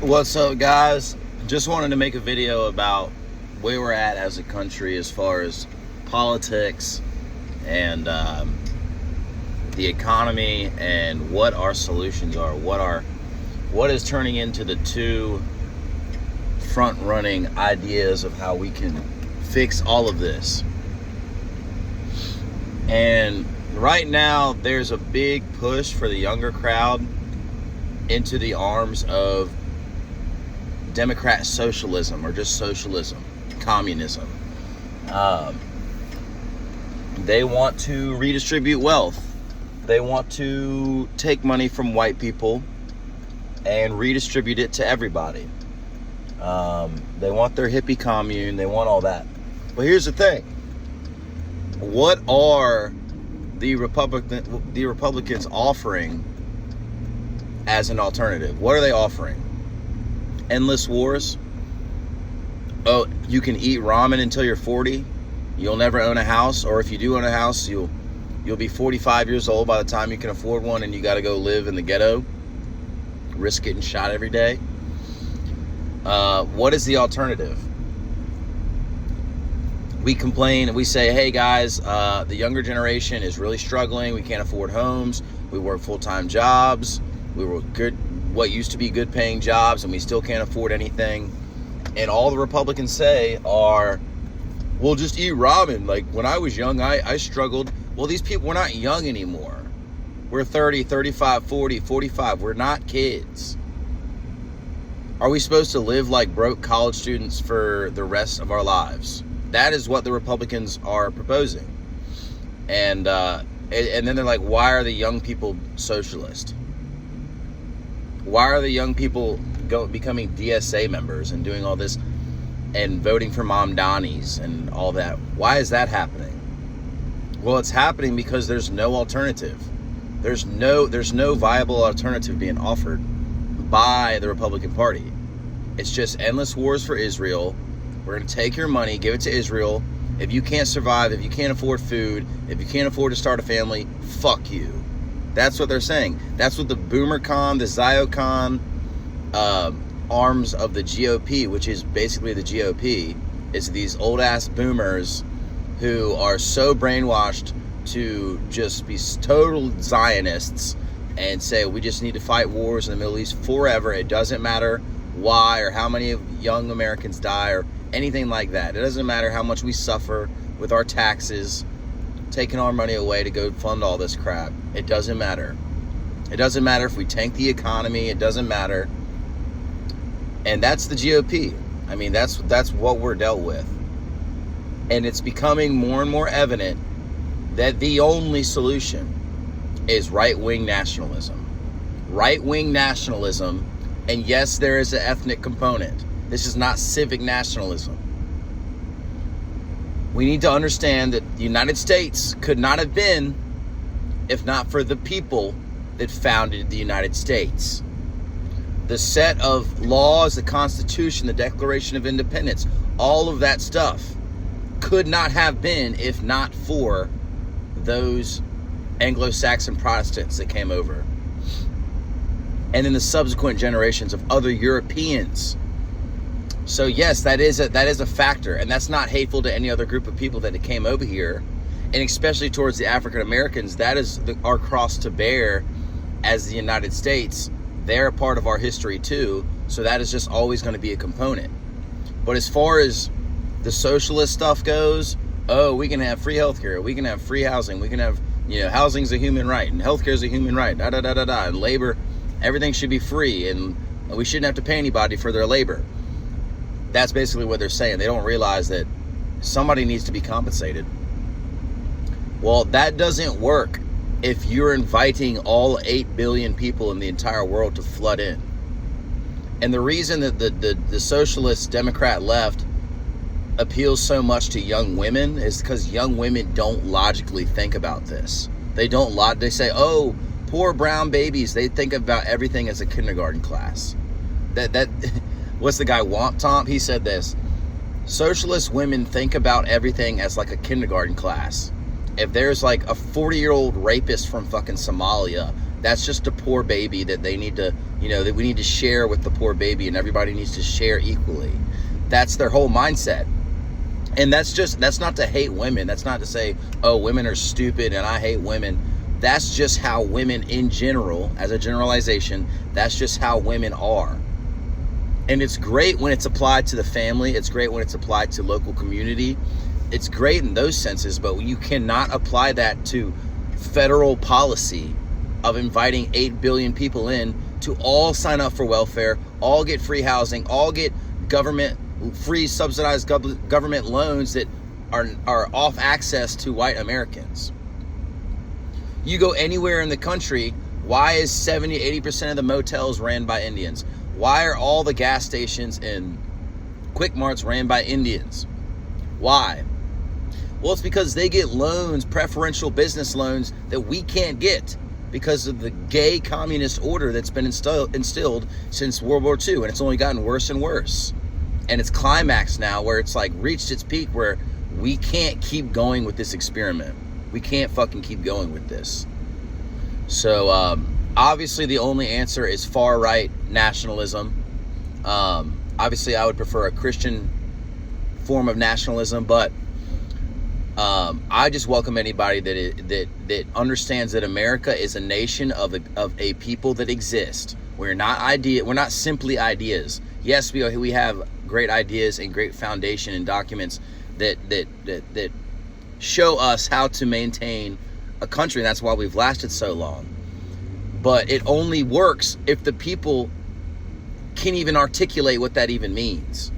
What's up, guys? Just wanted to make a video about where we're at as a country as far as politics and the economy and what our solutions are, what is turning into the two front-running ideas of how we can fix all of this. And right now there's a big push for the younger crowd into the arms of Democrat socialism, or just socialism, communism. They want to redistribute wealth. They want to take money from white people and redistribute it to everybody. They want their hippie commune. They want all that. But here's the thing. What are the Republicans offering as an alternative? What are they offering? Endless wars? Oh, you can eat ramen until you're 40. You'll never own a house, or if you do own a house, you'll be 45 years old by the time you can afford one, and you got to go live in the ghetto, risk getting shot every day. What is the alternative? We complain and we say, hey guys, the younger generation is really struggling. We can't afford homes. We work full-time jobs. We work what used to be good paying jobs, and we still can't afford anything. And all the Republicans say are, we'll just eat ramen. Like when I was young, I struggled. Well, these people, we're not young anymore. We're 30, 35, 40, 45. We're not kids. Are we supposed to live like broke college students for the rest of our lives? That is what the Republicans are proposing. And then they're like, why are the young people socialist? Why are the young people becoming DSA members and doing all this and voting for Mamdanis and all that? Why is that happening? Well, it's happening because there's no alternative. There's no viable alternative being offered by the Republican Party. It's just endless wars for Israel. We're going to take your money, give it to Israel. If you can't survive, if you can't afford food, if you can't afford to start a family, fuck you. That's what they're saying. That's what the BoomerCon, the Ziocon arms of the GOP, which is basically the GOP, is these old-ass boomers who are so brainwashed to just be total Zionists and say we just need to fight wars in the Middle East forever. It doesn't matter why or how many young Americans die or anything like that. It doesn't matter how much we suffer with our taxes, taking our money away to go fund all this crap. It doesn't matter. It doesn't matter if we tank the economy. It doesn't matter. And that's the GOP. I mean, that's what we're dealt with. And it's becoming more and more evident that the only solution is right-wing nationalism. Right-wing nationalism, and yes, there is an ethnic component. This is not civic nationalism. We need to understand that the United States could not have been if not for the people that founded the United States. The set of laws, the Constitution, the Declaration of Independence, all of that stuff could not have been if not for those Anglo-Saxon Protestants that came over. And then the subsequent generations of other Europeans. So yes, that is a factor, and that's not hateful to any other group of people that came over here, and especially towards the African Americans. That is our cross to bear as the United States. They're a part of our history too, so that is just always going to be a component. But as far as the socialist stuff goes, oh, we can have free healthcare, we can have free housing, we can have, housing's a human right, and healthcare is a human right, and labor, everything should be free, and we shouldn't have to pay anybody for their labor. That's basically what they're saying. They don't realize that somebody needs to be compensated. Well, that doesn't work if you're inviting all 8 billion people in the entire world to flood in. And the reason that the socialist Democrat left appeals so much to young women is because young women don't logically think about this. They say, oh, poor brown babies. They think about everything as a kindergarten class. That what's the guy, Womp He said this: socialist women think about everything as like a kindergarten class. If there's like a 40-year-old rapist from fucking Somalia, that's just a poor baby that they need to, that we need to share with the poor baby and everybody needs to share equally. That's their whole mindset. And that's not to hate women. That's not to say, oh, women are stupid and I hate women. That's just how women in general, as a generalization, that's just how women are. And it's great when it's applied to the family. It's great when it's applied to local community. It's great in those senses, but you cannot apply that to federal policy of inviting 8 billion people in to all sign up for welfare, all get free housing, all get free subsidized government loans that are off access to white Americans. You go anywhere in the country, why is 70-80% of the motels ran by Indians? Why are all the gas stations and Quick Marts ran by Indians? Why? Well, it's because they get loans, preferential business loans that we can't get because of the gay communist order that's been instilled since World War II, and it's only gotten worse and worse. And it's climaxed now where it's like reached its peak where we can't keep going with this experiment. We can't fucking keep going with this. So obviously the only answer is far right nationalism. Obviously I would prefer a Christian form of nationalism, but I just welcome anybody that understands that America is a nation of a people that exist. We're not simply ideas. Yes, we have great ideas and great foundation and documents that show us how to maintain a country, and that's why we've lasted so long. But it only works if the people can even articulate what that even means.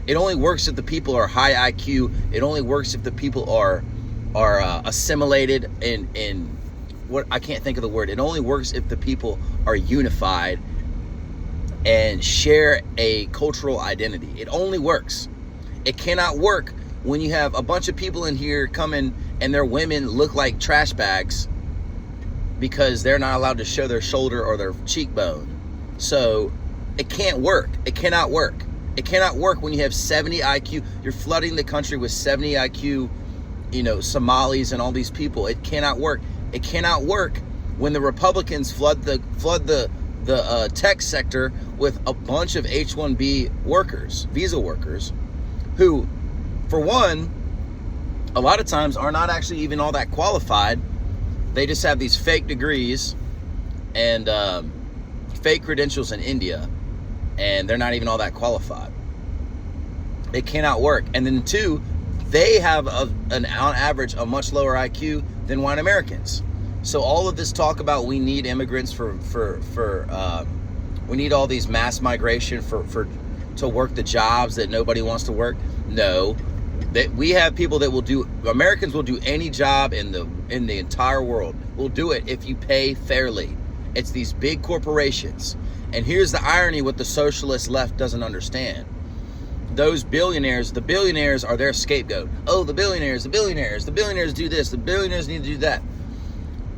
It only works if the people are high IQ. It only works if the people are assimilated in what I can't think of the word. It only works if the people are unified and share a cultural identity. It only works. It cannot work when you have a bunch of people in here coming and their women look like trash bags because they're not allowed to show their shoulder or their cheekbone. So it can't work. It cannot work. It cannot work when you have 70 IQ. You're flooding the country with 70 IQ, Somalis and all these people. It cannot work. It cannot work when the Republicans flood the tech sector with a bunch of H-1B workers, visa workers, who, for one, a lot of times are not actually even all that qualified. They just have these fake degrees and fake credentials in India, and they're not even all that qualified. It cannot work. And then two, they have on average a much lower IQ than white Americans. So all of this talk about we need immigrants we need all these mass migration to work the jobs that nobody wants to work. No, that we have people that Americans will do any job in the entire world. Will do it if you pay fairly. It's these big corporations. And here's the irony, what the socialist left doesn't understand. Those billionaires, the billionaires are their scapegoat. Oh, the billionaires do this, the billionaires need to do that.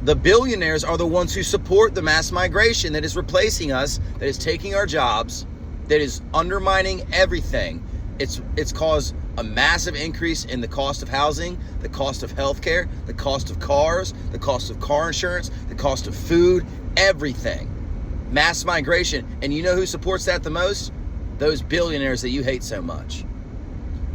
The billionaires are the ones who support the mass migration that is replacing us, that is taking our jobs, that is undermining everything. It's caused a massive increase in the cost of housing, the cost of healthcare, the cost of cars, the cost of car insurance, the cost of food, everything. Mass migration. And you know who supports that the most? Those billionaires that you hate so much.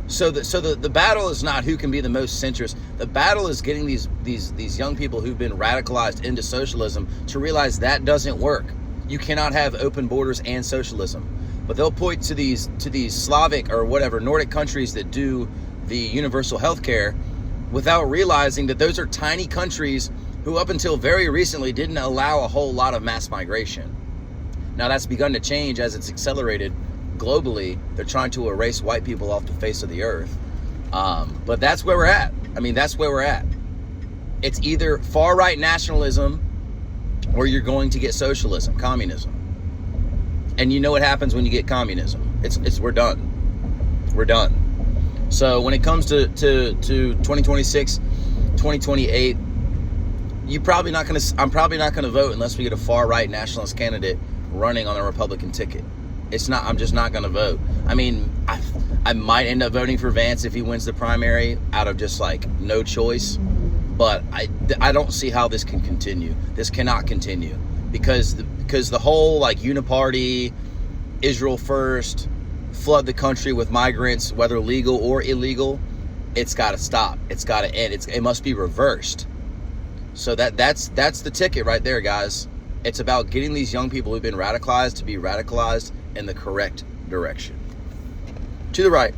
So the battle is not who can be the most centrist. The battle is getting these young people who've been radicalized into socialism to realize that doesn't work. You cannot have open borders and socialism. But they'll point to these Slavic or whatever Nordic countries that do the universal health care without realizing that those are tiny countries who up until very recently didn't allow a whole lot of mass migration. Now that's begun to change as it's accelerated globally. They're trying to erase white people off the face of the earth. But that's where we're at. I mean, that's where we're at. It's either far right nationalism or you're going to get socialism, communism. And you know what happens when you get communism. We're done. We're done. So when it comes to 2026, 2028, I'm probably not going to vote unless we get a far right nationalist candidate running on a Republican ticket. I'm just not going to vote. I mean, I might end up voting for Vance if he wins the primary out of just like no choice. But I don't see how this can continue. This cannot continue because Because the whole like uniparty, Israel first, flood the country with migrants, whether legal or illegal, it's got to stop. It's got to end. It must be reversed. So that's the ticket right there, guys. It's about getting these young people who've been radicalized to be radicalized in the correct direction. To the right.